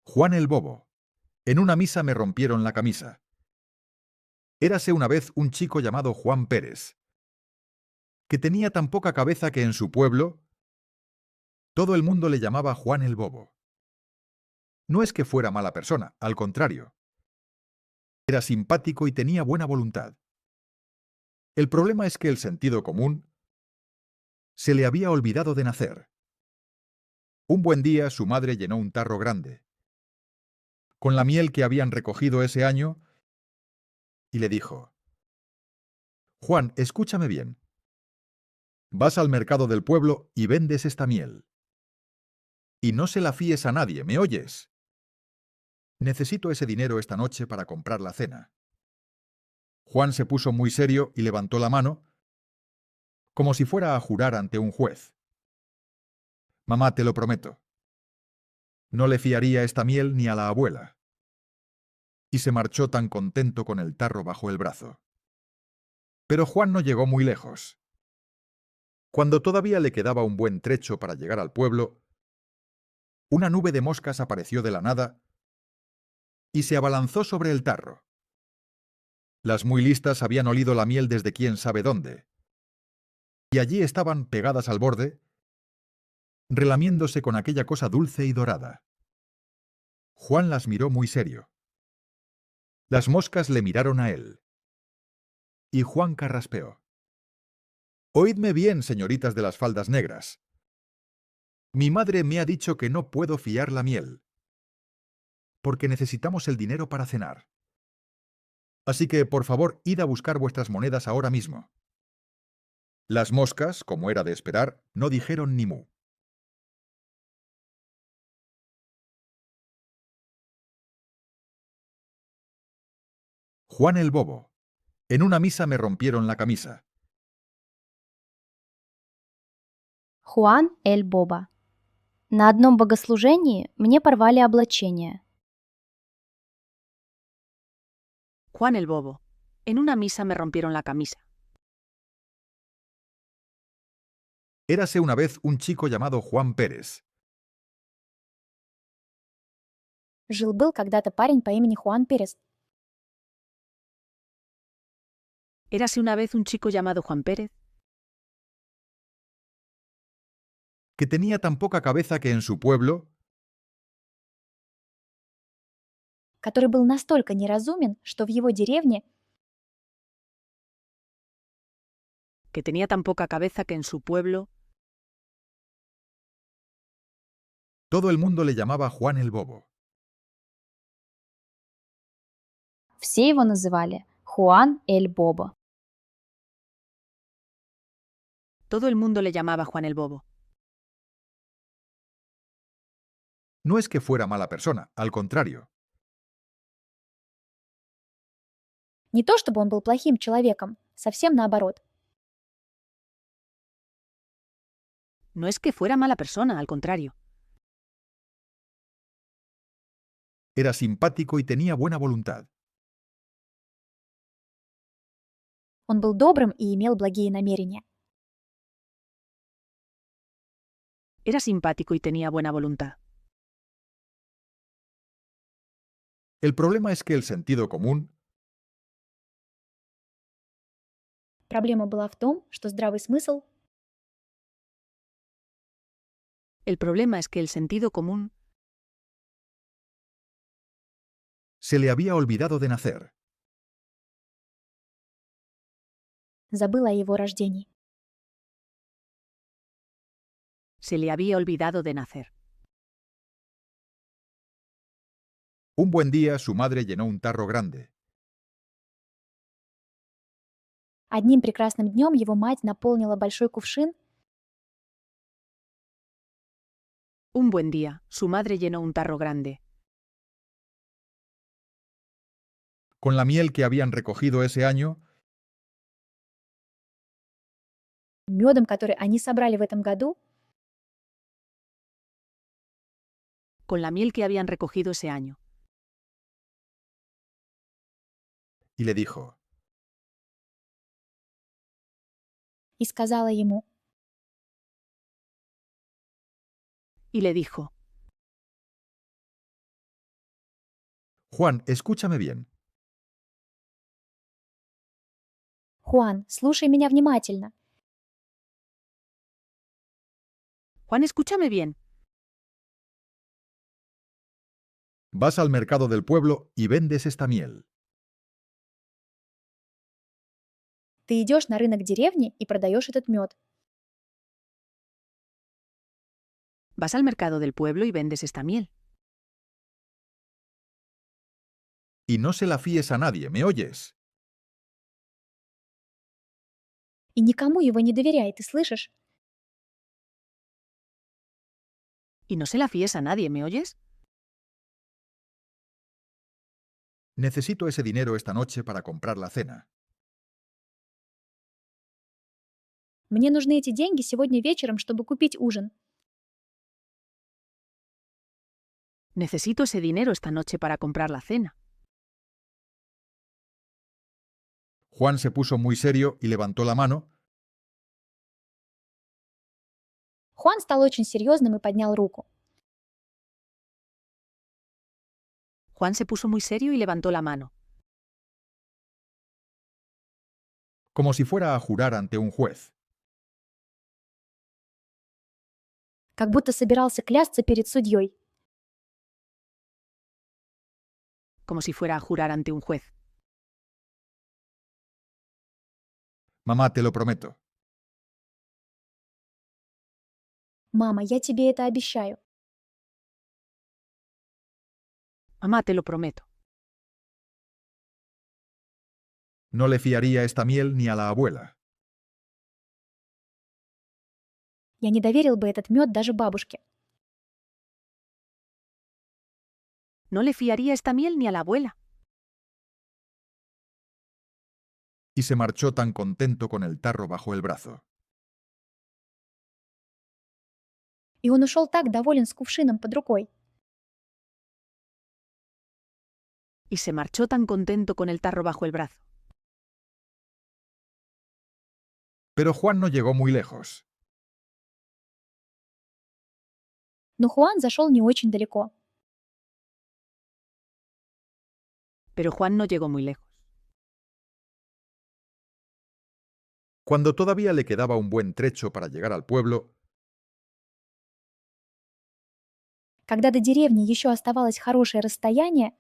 Juan el Bobo. En una misa me rompieron la camisa. Érase una vez un chico llamado Juan Pérez, que tenía tan poca cabeza que en su pueblo todo el mundo le llamaba Juan el Bobo. No es que fuera mala persona, al contrario. Era simpático y tenía buena voluntad. El problema es que el sentido común se le había olvidado de nacer. Un buen día su madre llenó un tarro grande, con la miel que habían recogido ese año, y le dijo: Juan, escúchame bien. Vas al mercado del pueblo y vendes esta miel. Y no se la fíes a nadie, ¿me oyes? Necesito ese dinero esta noche para comprar la cena. Juan se puso muy serio y levantó la mano, como si fuera a jurar ante un juez. Mamá, te lo prometo. No le fiaría esta miel ni a la abuela. Y se marchó tan contento con el tarro bajo el brazo. Pero Juan no llegó muy lejos. Cuando todavía le quedaba un buen trecho para llegar al pueblo, una nube de moscas apareció de la nada y se abalanzó sobre el tarro. Las muy listas habían olido la miel desde quién sabe dónde, y allí estaban pegadas al borde, relamiéndose con aquella cosa dulce y dorada. Juan las miró muy serio. Las moscas le miraron a él. Y Juan carraspeó: Oídme bien, señoritas de las faldas negras. Mi madre me ha dicho que no puedo fiar la miel, porque necesitamos el dinero para cenar. Así que, por favor, id a buscar vuestras monedas ahora mismo. Las moscas, como era de esperar, no dijeron ni mu. Juan el Bobo. En una misa me rompieron la camisa. Хуан эль Боба. На одном богослужении мне порвали облачение. Juan el Bobo. En una misa me rompieron la camisa. Érase una vez un chico llamado Juan Pérez, Жил-был когда-то парень по имени Хуан Перес, Érase una vez un chico llamado Juan Pérez, que tenía tan poca cabeza que en su pueblo который был настолько неразумен, что в его деревне que tenía tan poca cabeza que en su pueblo todo el mundo le llamaba Juan el Bobo. все его называли Хуан эль Боба. todo el mundo le llamaba Juan el Bobo. No es que fuera mala persona, al contrario. Не то чтобы он был плохим человеком, совсем наоборот. No es que fuera mala persona, al contrario. Era simpático y tenía buena voluntad. Он был добрым и имел благие намерения. Era simpático y tenía buena voluntad. El problema es que el sentido común Проблема была в том, что здравый смысл El problema es que el sentido común se le había olvidado de nacer. забыл о его рождении. se le había olvidado de nacer. Un buen día su madre llenó un tarro grande, Одним прекрасным днем его мать наполнила большой кувшин, Un buen día, su madre llenó un tarro grande, con la miel que habían recogido ese año, медом, который они собрали в этом году, con la miel que habían recogido ese año, y le dijo: и сказала ему: y le dijo: Juan, escúchame bien. Хуан, слушай меня внимательно. Juan, escúchame bien. Vas al mercado del pueblo y vendes esta miel. Ты идешь на рынок деревни и продаешь этот мед. Vas al mercado del pueblo y vendes esta miel. Y no se la fíes a nadie, ¿me oyes? И никому его не доверяй, ты слышишь? Y no se la fíes a nadie, ¿me oyes? Necesito ese dinero esta noche para comprar la cena. Мне нужны эти деньги сегодня вечером, чтобы купить ужин. Necesito ese dinero esta noche para comprar la cena. Juan se puso muy serio y levantó la mano, Хуан стал очень серьезным и поднял руку. Juan se puso muy serio y levantó la mano, como si fuera a jurar ante un juez. Как будто собирался клясться перед судьей. como si fuera a jurar ante un juez. Mamá, te lo prometo. Мама, я тебе это обещаю. Mamá, te lo prometo. No le fiaría esta miel ni a la abuela. Я не доверил бы этот мед даже бабушке. No le fiaría esta miel ni a la abuela. Y se marchó tan contento con el tarro bajo el brazo. И он ушел так доволен с кувшином под рукой. Y se marchó tan contento con el tarro bajo el brazo. Pero Juan no llegó muy lejos. Но Хуан зашел не очень далеко. Pero Juan no llegó muy lejos. Cuando todavía le quedaba un buen trecho para llegar al pueblo, Когда до деревни еще оставалось хорошее расстояние,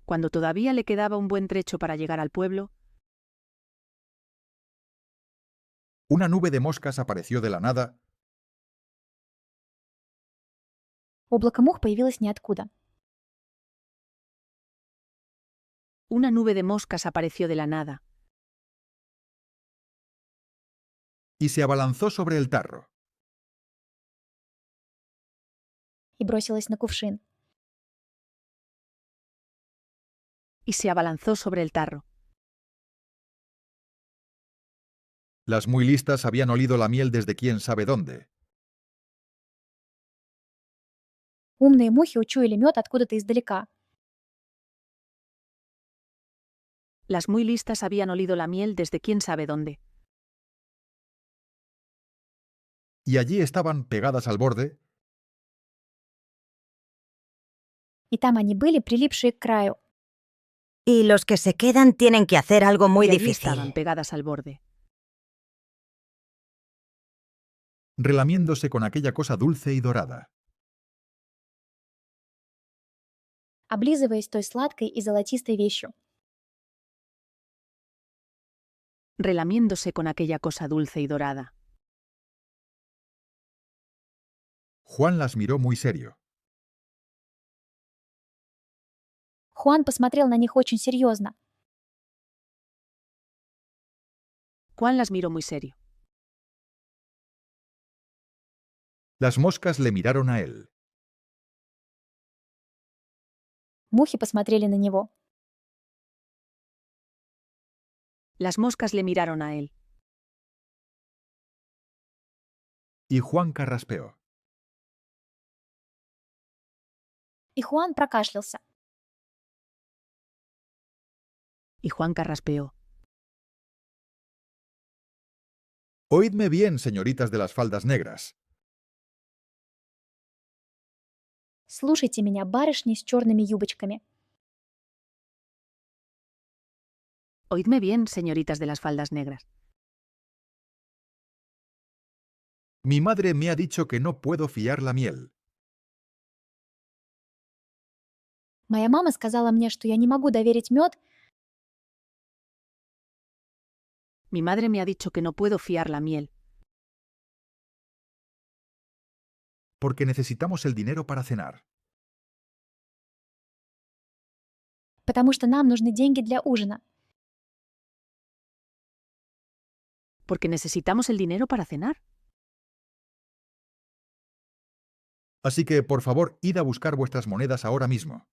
Cuando todavía le quedaba un buen trecho para llegar al pueblo, una nube de moscas apareció de la nada облако мух появилось ниоткуда. una nube de moscas apareció de la nada y se abalanzó sobre el tarro. И бросилась на кувшин. y se abalanzó sobre el tarro. Las muy listas habían olido la miel desde quién sabe dónde. Умные мухи учуяли мед откуда-то издалека. Las muy listas habían olido la miel desde quién sabe dónde. Y allí estaban pegadas al borde, И там они были, прилипшие к краю. Y los que se quedan tienen que hacer algo muy y allí difícil. estaban pegadas al borde, relamiéndose con aquella cosa dulce y dorada. Облизываясь той сладкой и золотистой вещью. relamiéndose con aquella cosa dulce y dorada. Juan las miró muy serio. Хуан посмотрел на них очень серьезно. Juan las miró muy serio. Las moscas le miraron a él. Мухи посмотрели на него. Las moscas le miraron a él. Y Juan carraspeó. И Хуан прокашлялся. Y Juan carraspeó. Oídme bien, señoritas de las faldas negras. Слушайте меня, барышни с черными юбочками. Oídme bien, señoritas de las faldas negras. Mi madre me ha dicho que no puedo fiar la miel. Моя мама сказала мне, что я не могу доверить мед, Mi madre me ha dicho que no puedo fiar la miel, porque necesitamos el dinero para cenar. потому что нам нужны деньги для ужина. porque necesitamos el dinero para cenar. Así que, por favor, id a buscar vuestras monedas ahora mismo.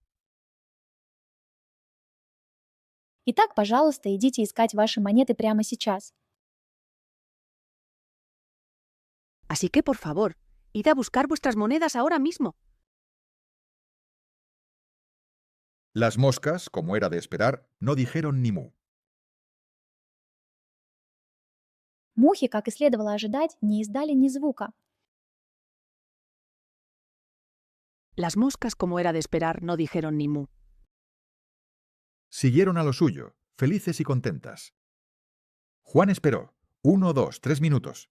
Итак, пожалуйста, идите искать ваши монеты прямо сейчас. Así que, por favor, id a buscar vuestras monedas ahora mismo. Las moscas, como era de esperar, no dijeron ni mu. Мухи, как и следовало ожидать, не издали ни звука. Las moscas, como era de esperar, no dijeron ni mu. Siguieron a lo suyo, felices y contentas. Juan esperó. 1, 2, 3 minutos.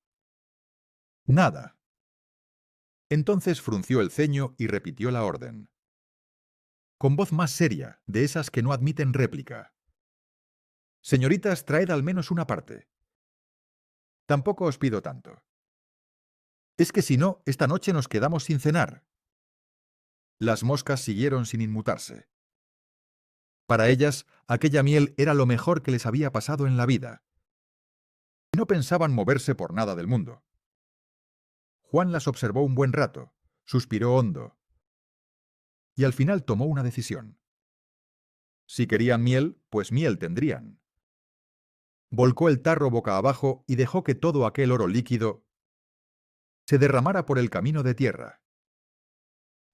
Nada. Entonces frunció el ceño y repitió la orden. Con voz más seria, de esas que no admiten réplica. Señoritas, traed al menos una parte. Tampoco os pido tanto. Es que si no, esta noche nos quedamos sin cenar. Las moscas siguieron sin inmutarse. Para ellas, aquella miel era lo mejor que les había pasado en la vida. Y no pensaban moverse por nada del mundo. Juan las observó un buen rato, suspiró hondo, y al final tomó una decisión. Si querían miel, pues miel tendrían. Volcó el tarro boca abajo y dejó que todo aquel oro líquido se derramara por el camino de tierra.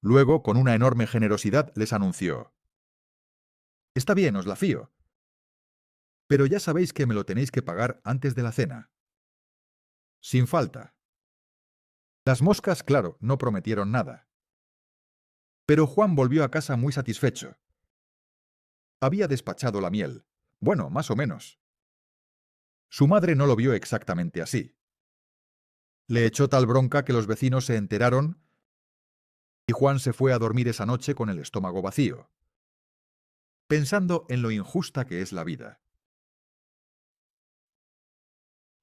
Luego, con una enorme generosidad, les anunció: «Está bien, os la fío, pero ya sabéis que me lo tenéis que pagar antes de la cena. Sin falta». Las moscas, claro, no prometieron nada. Pero Juan volvió a casa muy satisfecho. Había despachado la miel. Bueno, más o menos. Su madre no lo vio exactamente así. Le echó tal bronca que los vecinos se enteraron y Juan se fue a dormir esa noche con el estómago vacío, pensando en lo injusta que es la vida.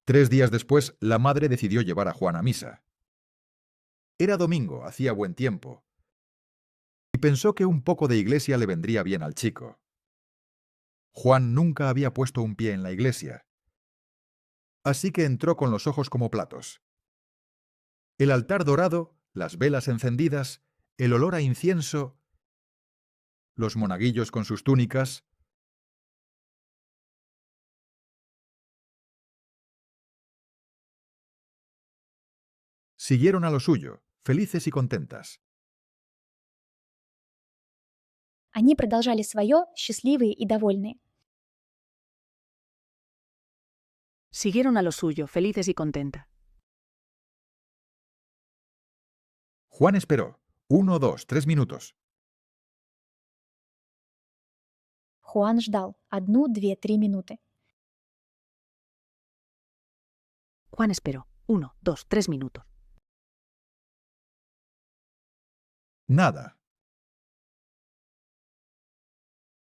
3 días después, la madre decidió llevar a Juan a misa. Era domingo, hacía buen tiempo, y pensó que un poco de iglesia le vendría bien al chico. Juan nunca había puesto un pie en la iglesia, así que entró con los ojos como platos. El altar dorado, las velas encendidas, el olor a incienso, los monaguillos con sus túnicas. Siguieron a lo suyo, felices y contentas. Они продолжали свое, счастливые и довольные. Siguieron a lo suyo, felices y contentas. Juan esperó. 1, 2, 3 minutos. Хуан ждал 1, 2, 3 минуты. Juan esperó. 1, 2, 3 minutos. Nada.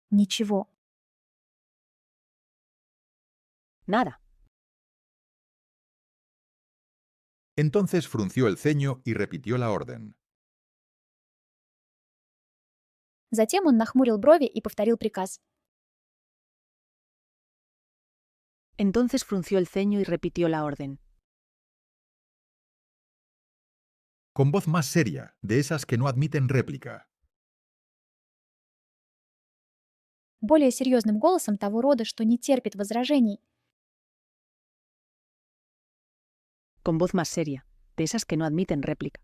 Ничего. Nada. Entonces frunció el ceño y repitió la orden. Затем он нахмурил брови и повторил приказ. Entonces frunció el ceño y repitió la orden. Con voz más seria, de esas que no admiten réplica. Более серьезным голосом того рода, что не терпит возражений. Con voz más seria, de esas que no admiten réplica.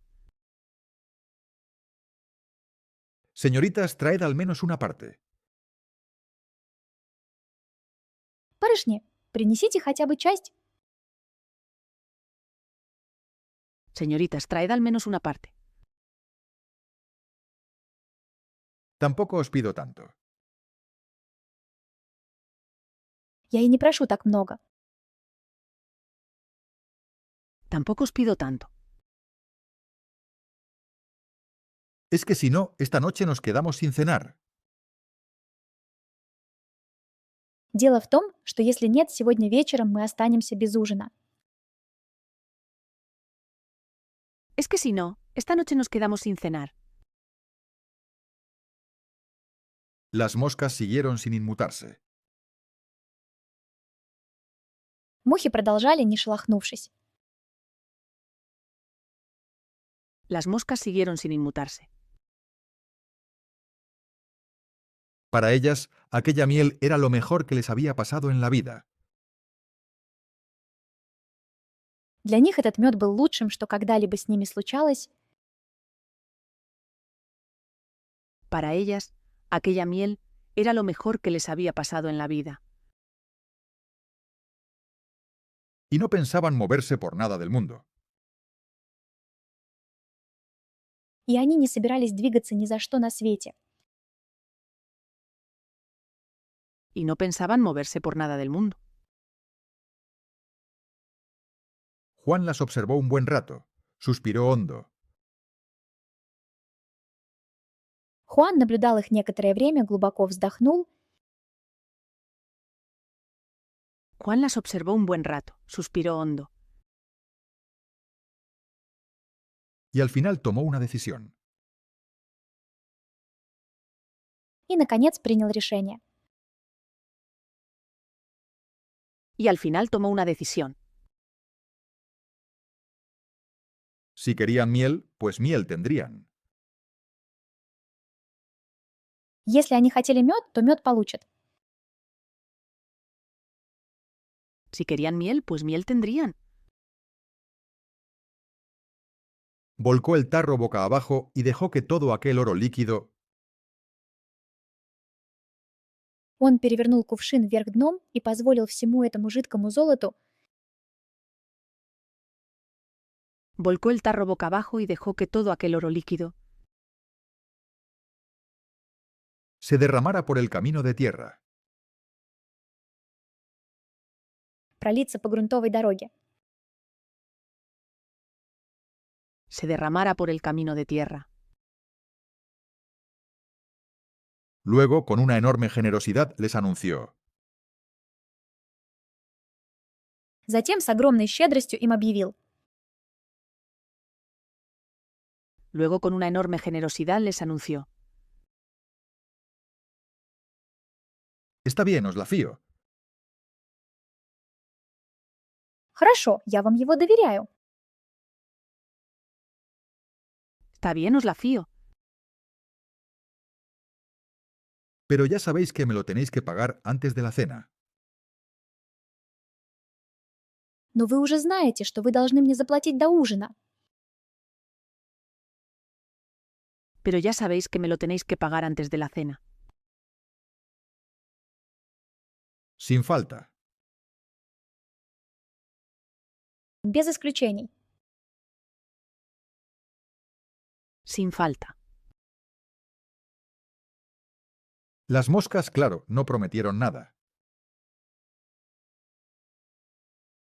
Señoritas, traed al menos una parte. Барышни, принесите хотя бы часть. Señoritas, traed al menos una parte. Tampoco os pido tanto. Я и не прошу так много. Tampoco os pido tanto. Es que si no, esta noche nos quedamos sin cenar. Дело в том, что если нет, сегодня вечером мы останемся без ужина. Es que si no, esta noche nos quedamos sin cenar. Las moscas siguieron sin inmutarse. Мухи продолжали, не шелохнувшись. Las moscas siguieron sin inmutarse. Para ellas, aquella miel era lo mejor que les había pasado en la vida. Для них этот мед был лучшим, что когда-либо с ними случалось, Para ellas, aquella miel era lo mejor que les había pasado en la vida. Y no pensaban moverse por nada del mundo. и они не собирались двигаться ни за что на свете. Y no pensaban moverse por nada del mundo. Juan las observó un buen rato. Suspiró hondo. Хуан наблюдал их некоторое время, глубоко вздохнул Juan las observó un buen rato, suspiró hondo. Y al final tomó una decisión. и, наконец, принял решение. Y al final tomó una decisión. Si querían miel, pues miel tendrían. Если они хотели мед, то мед получат. Si querían miel, pues miel tendrían. Volcó el tarro boca abajo y dejó que todo aquel oro líquido Он перевернул кувшин вверх дном и позволил всему этому жидкому золоту Volcó el tarro boca abajo y dejó que todo aquel oro líquido se derramara por el camino de tierra. пролиться по грунтовой дороге. se derramara por el camino de tierra. Luego, con una enorme generosidad, les anunció: Затем с огромной щедростью им объявил: Luego, con una enorme generosidad, les anunció: Está bien, os la fío. «Хорошо, я вам его доверяю. Está bien, os la fío. Pero ya sabéis que me lo tenéis que pagar antes de la cena. Но вы уже знаете, что вы должны мне заплатить до ужина. Pero ya sabéis que me lo tenéis que pagar antes de la cena. Sin falta. Без исключений». Sin falta. Las moscas, claro, no prometieron nada.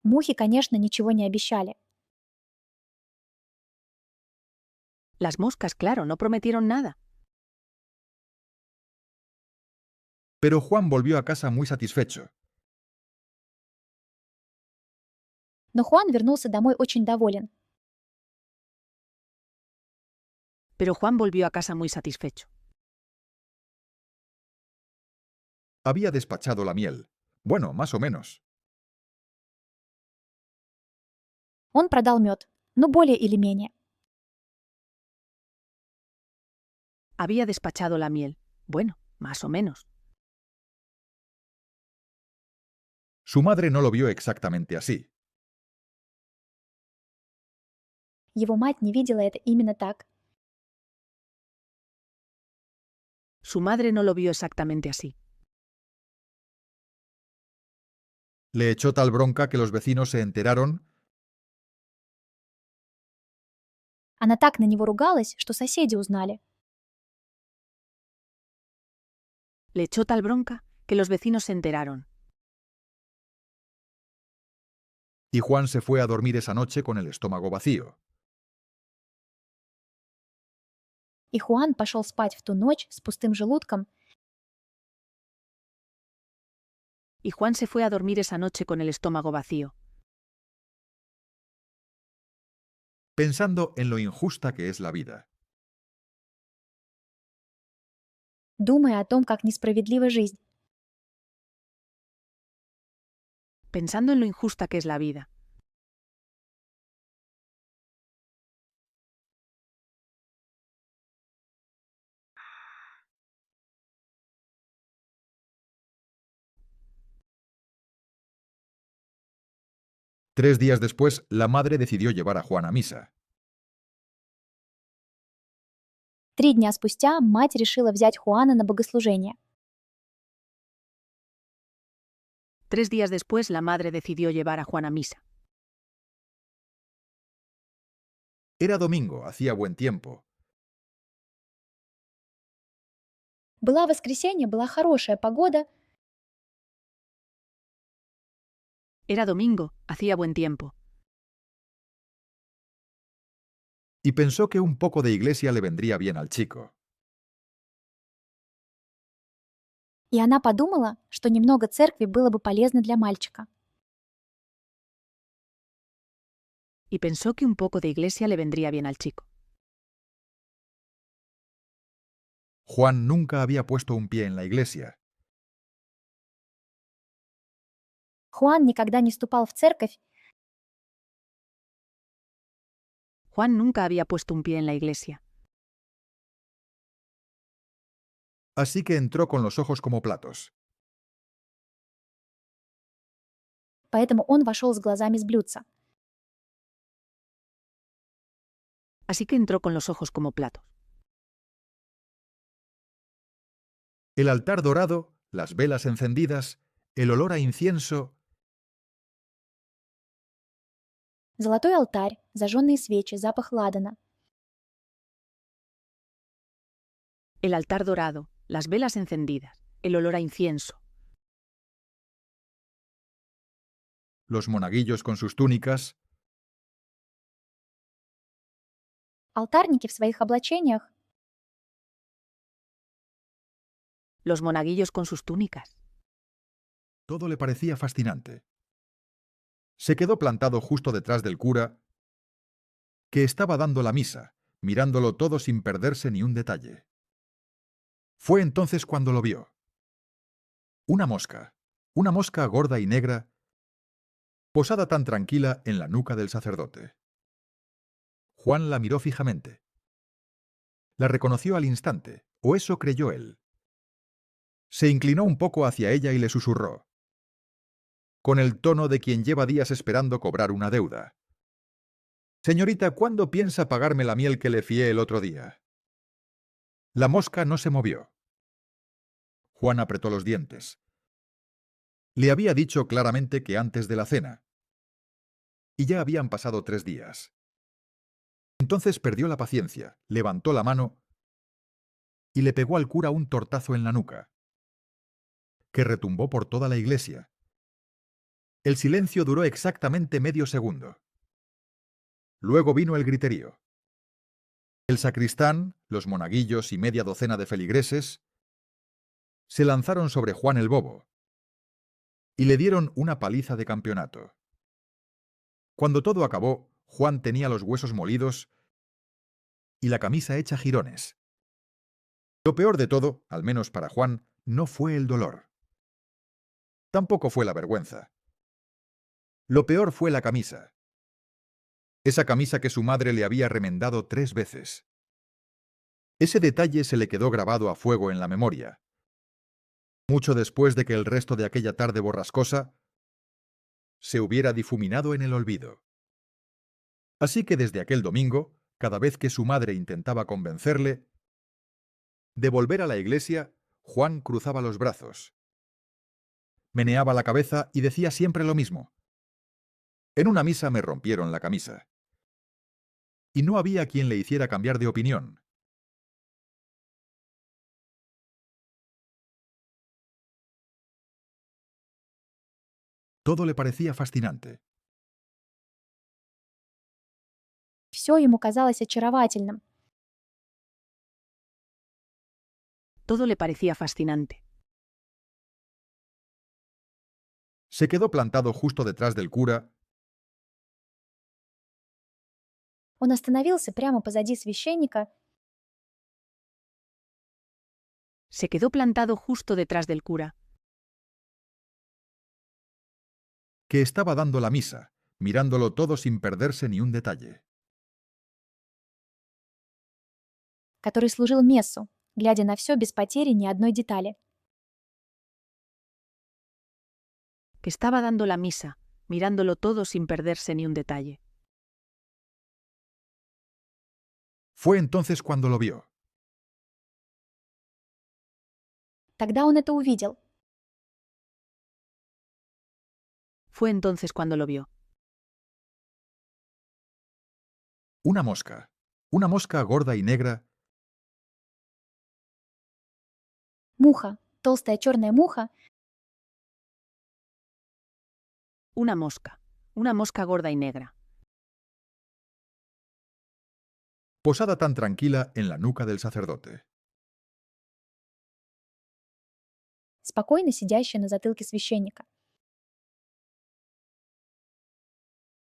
Мухи, конечно, ничего не обещали. Las moscas, claro, no prometieron nada. Pero Juan volvió a casa muy satisfecho. Но Хуан вернулся домой очень доволен. Pero Juan volvió a casa muy satisfecho. Había despachado la miel. Bueno, más o menos. Он продал мед, но более или менее. Había despachado la miel. Bueno, más o menos. Su madre no lo vio exactamente así. Его мать не видела это именно так. Su madre no lo vio exactamente así. Le echó tal bronca que los vecinos se enteraron Она так на него ругалась, что соседи узнали. Le echó tal bronca que los vecinos se enteraron. Y Juan se fue a dormir esa noche con el estómago vacío. И Хуан пошел спать в ту ночь с пустым желудком Y Juan se fue a dormir esa noche con el estómago vacío, pensando en lo injusta que es la vida. думая о том, как несправедлива жизнь. pensando en lo injusta que es la vida. Tres días después, la madre decidió llevar a Juan a misa. 3 дня спустя мать решила взять Хуана на богослужение. 3 días después, la madre decidió llevar a Juan a misa. Era domingo, hacía buen tiempo. Была воскресенье, была хорошая погода, Era domingo, hacía buen tiempo, Y pensó que un poco de iglesia le vendría bien al chico. и она подумала, что немного церкви было бы полезно для мальчика. y pensó que un poco de iglesia le vendría bien al chico. Juan nunca había puesto un pie en la iglesia. Хуан никогда не ступал в церковь, Juan nunca había puesto un pie en la iglesia, Así que entró con los ojos como platos. поэтому он вошел с глазами с блюдца. así que entró con los ojos como platos. El altar dorado, las velas encendidas, el olor a incienso, Золотой алтарь, зажженные свечи, запах ладана. El altar dorado, las velas encendidas, el olor a incienso, los monaguillos con sus túnicas, Алтарники в своих облачениях, los monaguillos con sus túnicas. todo le parecía fascinante. Se quedó plantado justo detrás del cura, que estaba dando la misa, mirándolo todo sin perderse ni un detalle. Fue entonces cuando lo vio. Una mosca gorda y negra, posada tan tranquila en la nuca del sacerdote. Juan la miró fijamente. La reconoció al instante, o eso creyó él. Se inclinó un poco hacia ella y le susurró, con el tono de quien lleva días esperando cobrar una deuda: «Señorita, ¿cuándo piensa pagarme la miel que le fié el otro día?» La mosca no se movió. Juan apretó los dientes. Le había dicho claramente que antes de la cena. Y ya habían pasado 3 días. Entonces perdió la paciencia, levantó la mano y le pegó al cura un tortazo en la nuca, que retumbó por toda la iglesia. El silencio duró exactamente medio segundo. Luego vino el griterío. El sacristán, los monaguillos y media docena de feligreses se lanzaron sobre Juan el Bobo y le dieron una paliza de campeonato. Cuando todo acabó, Juan tenía los huesos molidos y la camisa hecha jirones. Lo peor de todo, al menos para Juan, no fue el dolor. Tampoco fue la vergüenza. Lo peor fue la camisa. Esa camisa que su madre le había remendado 3 veces. Ese detalle se le quedó grabado a fuego en la memoria. Mucho después de que el resto de aquella tarde borrascosa se hubiera difuminado en el olvido. Así que desde aquel domingo, cada vez que su madre intentaba convencerle de volver a la iglesia, Juan cruzaba los brazos, meneaba la cabeza y decía siempre lo mismo: «En una misa me rompieron la camisa». Y no había quien le hiciera cambiar de opinión. Todo le parecía fascinante. Все ему казалось очаровательным. Todo le parecía fascinante. Se quedó plantado justo detrás del cura Он остановился прямо позади священника Se quedó plantado justo detrás del cura, que estaba dando la misa, mirándolo todo sin perderse ni un detalle. который служил мессу, глядя на все без потери ни одной детали. que estaba dando la misa, mirándolo todo sin perderse ni un detalle. Fue entonces cuando lo vio. Тогда он это увидел. Fue entonces cuando lo vio. Una mosca gorda y negra, Муха, толстая черная муха, Una mosca gorda y negra, posada tan tranquila en la nuca del sacerdote. спокойно сидящая на затылке священника.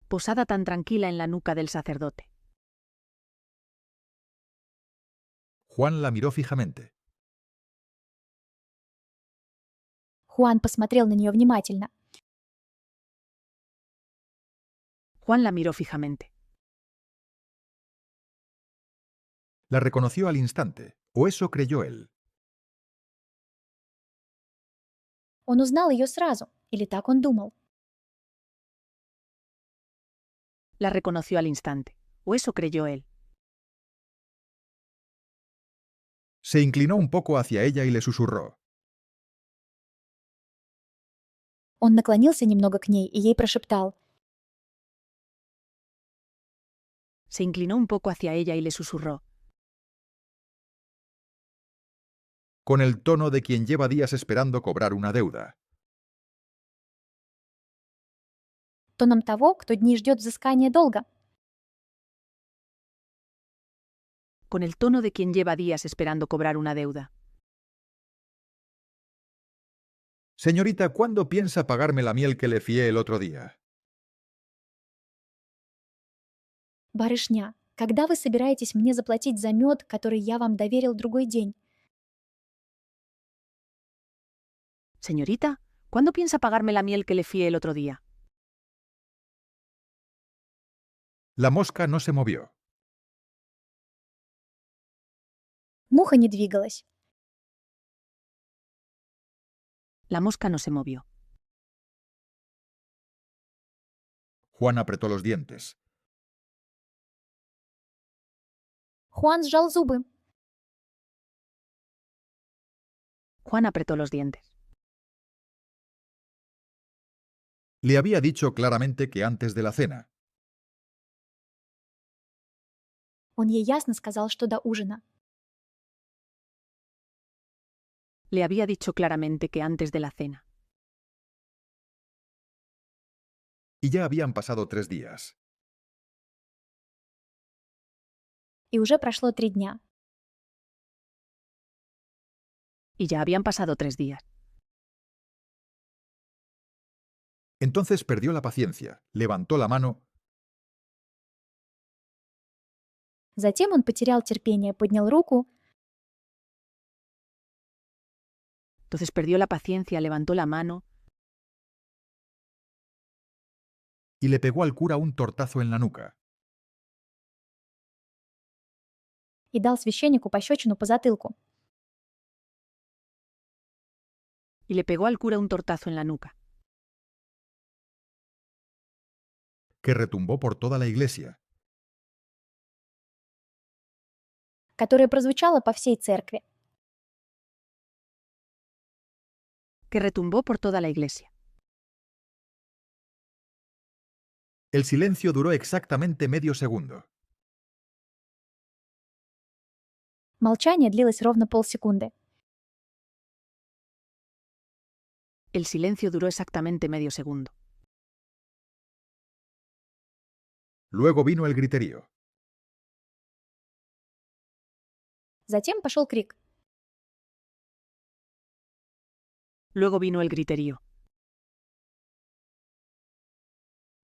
posada tan tranquila en la nuca del sacerdote. Juan la miró fijamente. Хуан посмотрел на нее внимательно. Juan la miró fijamente. La reconoció al instante, o eso creyó él. Он узнал ее сразу, или так он думал. La reconoció al instante, o eso creyó él. Se inclinó un poco hacia ella y le susurró. Он наклонился немного к ней и ей прошептал. Se inclinó un poco hacia ella y le susurró, Con el tono de quien lleva días esperando cobrar una deuda. Тоном того, кто дни ждет взыскания долга. con el tono de quien lleva días esperando cobrar una deuda. Señorita, ¿cuándo piensa pagarme la miel que le fié el otro día? Барышня, когда вы собираетесь мне заплатить за мед, который я вам доверил другой день? Señorita, ¿cuándo piensa pagarme la miel que le fié el otro día? La mosca no se movió. Муха не двигалась. La mosca no se movió. Juan apretó los dientes. Хуан сжал зубы. Juan apretó los dientes. Le había dicho claramente que antes de la cena. Он ей ясно сказал, что до ужина. Le había dicho claramente que antes de la cena. Y ya habían pasado 3 días. И уже прошло 3 дня. Y ya habían pasado 3 días. Entonces perdió la paciencia, levantó la mano Затем он потерял терпение, поднял руку Entonces perdió la paciencia, levantó la mano y le pegó al cura un tortazo en la nuca. и дал священнику пощечину по затылку. y le pegó al cura un tortazo en la nuca, Que retumbó por toda la iglesia. Которое прозвучало по всей церкви. que retumbó por toda la iglesia. El silencio duró exactamente medio segundo. Молчание длилось ровно полсекунды. El silencio duró exactamente medio segundo. Luego vino el griterío. Затем пошел крик. Luego vino el griterío.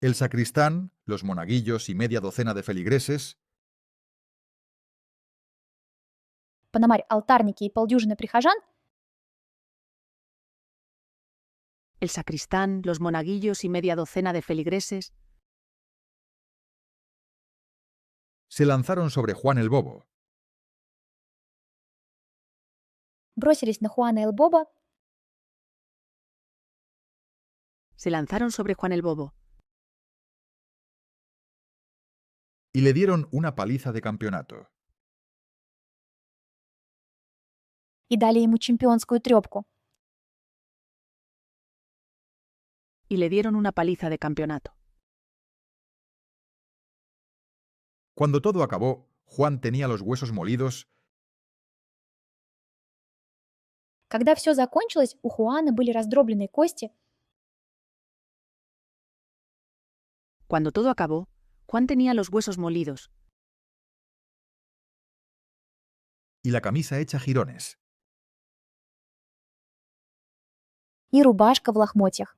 El sacristán, los monaguillos y media docena de feligreses Пономарь, алтарники и полдюжины прихожан El sacristán, los monaguillos y media docena de feligreses se lanzaron sobre Juan el Bobo. бросились на Хуана эл Боба se lanzaron sobre Juan el Bobo Y le dieron una paliza de campeonato. и дали ему чемпионскую трёпку. y le dieron una paliza de campeonato. Cuando todo acabó, Juan tenía los huesos molidos Когда все закончилось, у Хуана были раздробленные кости, Cuando todo acabó, Juan tenía los huesos molidos y la camisa hecha jirones. и рубашка в лохмотьях.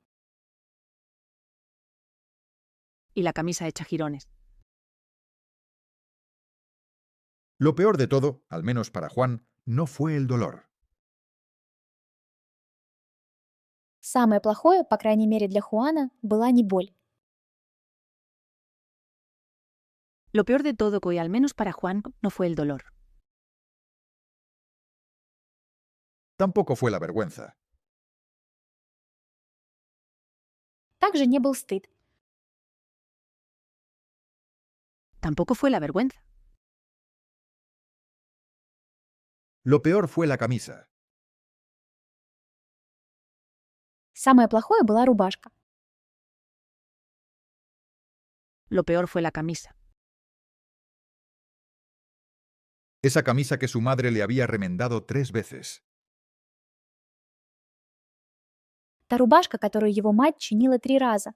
y la camisa hecha jirones. Lo peor de todo, al menos para Juan, no fue el dolor. Самое плохое, по крайней мере для Хуана, была не боль. Lo peor de todo, que al menos para Juan, no fue el dolor. Tampoco fue la vergüenza. Также не был стыд. Tampoco fue la vergüenza. Lo peor fue la camisa. Самое плохое была рубашка. Lo peor fue la camisa. Esa camisa que su madre le había remendado 3 veces. Та рубашка, которую его мать чинила 3 раза.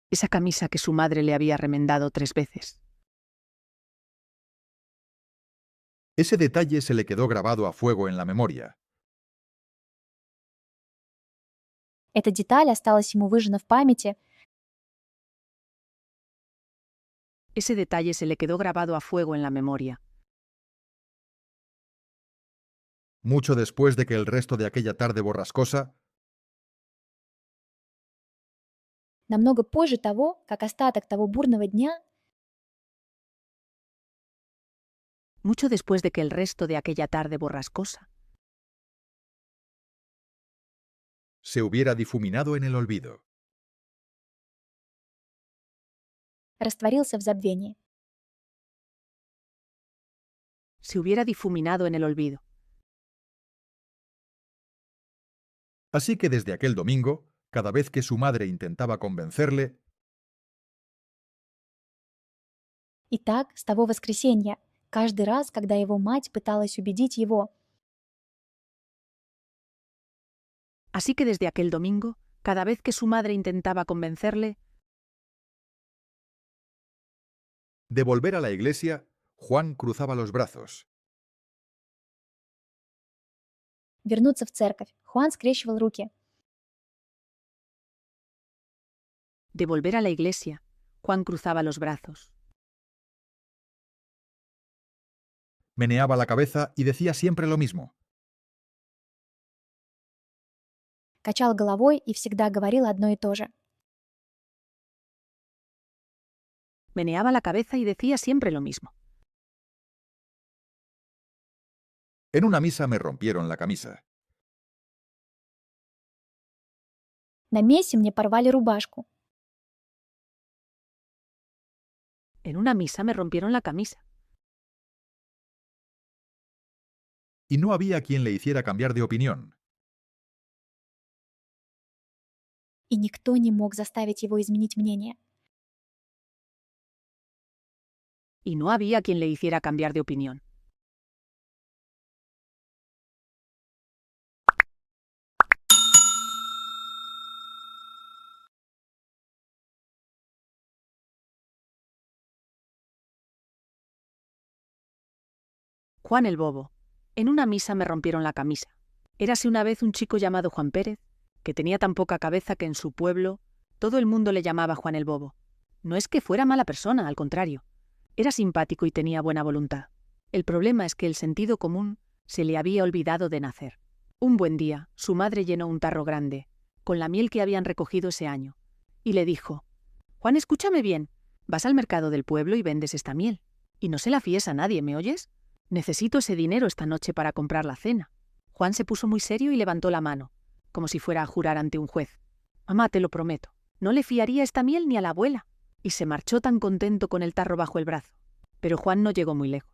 Esa camisa que su madre le había remendado 3 veces. Ese detalle se le quedó grabado a fuego en la memoria. Эта деталь осталась ему выжжена в памяти, Ese detalle se le quedó grabado a fuego en la memoria. Mucho después de que el resto de aquella tarde borrascosa намного позже того, как остаток того бурного дня Mucho después de que el resto de aquella tarde borrascosa se hubiera difuminado en el olvido. растворился в забвении. se hubiera difuminado en el olvido. Así que desde aquel domingo, cada vez que su madre intentaba convencerle, Итак, с того воскресенья, каждый раз, когда его мать пыталась убедить его, Así que desde aquel domingo, cada vez que su madre intentaba convencerle de volver a la iglesia, Juan cruzaba los brazos. вернуться в церковь, Хуан скрещивал руки. de volver a la iglesia, Juan cruzaba los brazos. Meneaba la cabeza y decía siempre lo mismo. Качал головой и всегда говорил одно и то же. Meneaba la cabeza y decía siempre lo mismo. En una misa me rompieron la camisa. На мессе мне порвали рубашку. En una misa me rompieron la camisa. Y no había quien le hiciera cambiar de opinión. И никто не мог заставить его изменить мнение. Y no había quien le hiciera cambiar de opinión. Juan el bobo. En una misa me rompieron la camisa. Érase una vez un chico llamado Juan Pérez, que tenía tan poca cabeza que en su pueblo todo el mundo le llamaba Juan el bobo. No es que fuera mala persona, al contrario. Era simpático y tenía buena voluntad. El problema es que el sentido común se le había olvidado de nacer. Un buen día, su madre llenó un tarro grande, con la miel que habían recogido ese año, y le dijo: «Juan, escúchame bien. Vas al mercado del pueblo y vendes esta miel. Y no se la fíes a nadie, ¿me oyes? Necesito ese dinero esta noche para comprar la cena». Juan se puso muy serio y levantó la mano, como si fuera a jurar ante un juez. «Mamá, te lo prometo, no le fiaría esta miel ni a la abuela». Y se marchó tan contento con el tarro bajo el brazo. Pero Juan no llegó muy lejos.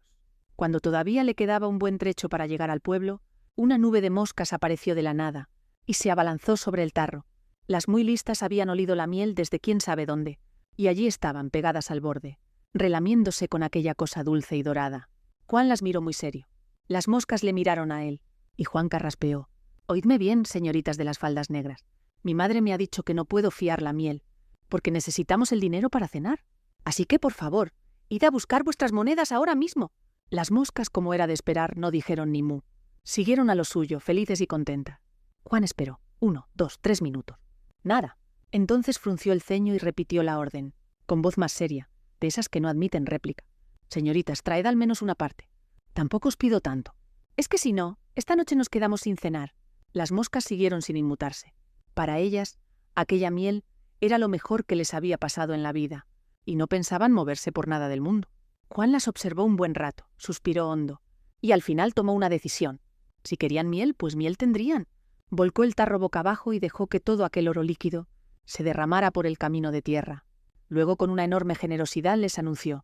Cuando todavía le quedaba un buen trecho para llegar al pueblo, una nube de moscas apareció de la nada y se abalanzó sobre el tarro. Las muy listas habían olido la miel desde quién sabe dónde, y allí estaban pegadas al borde, relamiéndose con aquella cosa dulce y dorada. Juan las miró muy serio. Las moscas le miraron a él, y Juan carraspeó: «Oídme bien, señoritas de las faldas negras. Mi madre me ha dicho que no puedo fiar la miel, porque necesitamos el dinero para cenar. Así que, por favor, id a buscar vuestras monedas ahora mismo». Las moscas, como era de esperar, no dijeron ni mu. Siguieron a lo suyo, felices y contentas. Juan esperó 1, 2, 3 minutos. Nada. Entonces frunció el ceño y repitió la orden, con voz más seria, de esas que no admiten réplica: «Señoritas, traed al menos una parte. Tampoco os pido tanto. Es que si no, esta noche nos quedamos sin cenar». Las moscas siguieron sin inmutarse. Para ellas, aquella miel era lo mejor que les había pasado en la vida, y no pensaban moverse por nada del mundo. Juan las observó un buen rato, suspiró hondo, y al final tomó una decisión. Si querían miel, pues miel tendrían. Volcó el tarro boca abajo y dejó que todo aquel oro líquido se derramara por el camino de tierra. Luego, con una enorme generosidad, les anunció: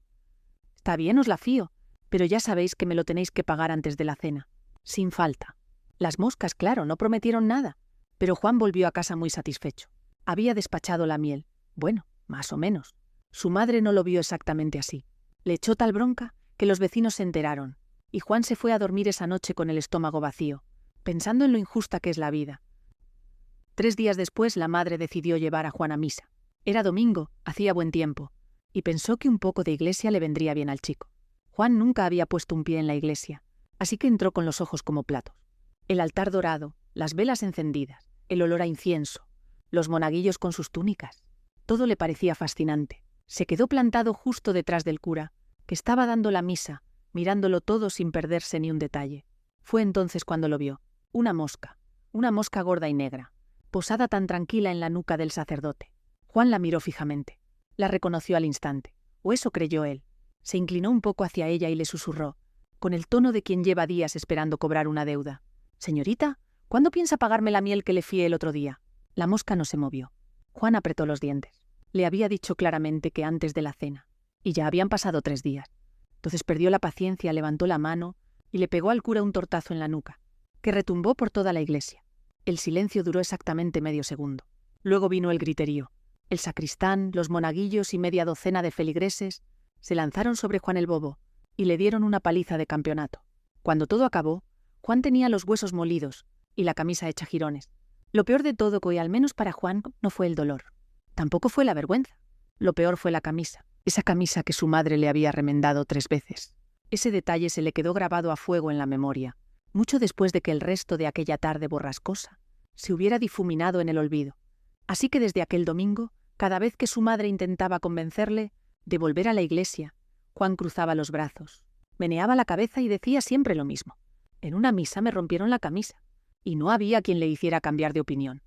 «Está bien, os la fío, pero ya sabéis que me lo tenéis que pagar antes de la cena, sin falta». Las moscas, claro, no prometieron nada, pero Juan volvió a casa muy satisfecho. Había despachado la miel. Bueno, más o menos. Su madre no lo vio exactamente así. Le echó tal bronca que los vecinos se enteraron, y Juan se fue a dormir esa noche con el estómago vacío, pensando en lo injusta que es la vida. 3 días después, la madre decidió llevar a Juan a misa. Era domingo, hacía buen tiempo, y pensó que un poco de iglesia le vendría bien al chico. Juan nunca había puesto un pie en la iglesia, así que entró con los ojos como platos. El altar dorado, las velas encendidas, el olor a incienso, los monaguillos con sus túnicas, todo le parecía fascinante. Se quedó plantado justo detrás del cura, que estaba dando la misa, mirándolo todo sin perderse ni un detalle. Fue entonces cuando lo vio. Una mosca gorda y negra, posada tan tranquila en la nuca del sacerdote. Juan la miró fijamente. La reconoció al instante, o eso creyó él. Se inclinó un poco hacia ella y le susurró, con el tono de quien lleva días esperando cobrar una deuda: «Señorita, ¿cuándo piensa pagarme la miel que le fié el otro día?». La mosca no se movió. Juan apretó los dientes. Le había dicho claramente que antes de la cena, y ya habían pasado 3 días. Entonces perdió la paciencia, levantó la mano y le pegó al cura un tortazo en la nuca, que retumbó por toda la iglesia. El silencio duró exactamente medio segundo. Luego vino el griterío. El sacristán, los monaguillos y media docena de feligreses se lanzaron sobre Juan el bobo y le dieron una paliza de campeonato. Cuando todo acabó, Juan tenía los huesos molidos y la camisa hecha jirones. Lo peor de todo, que al menos para Juan, no fue el dolor. Tampoco fue la vergüenza. Lo peor fue la camisa. Esa camisa que su madre le había remendado 3 veces. Ese detalle se le quedó grabado a fuego en la memoria, mucho después de que el resto de aquella tarde borrascosa se hubiera difuminado en el olvido. Así que desde aquel domingo, cada vez que su madre intentaba convencerle de volver a la iglesia, Juan cruzaba los brazos, meneaba la cabeza y decía siempre lo mismo: «En una misa me rompieron la camisa», y no había quien le hiciera cambiar de opinión.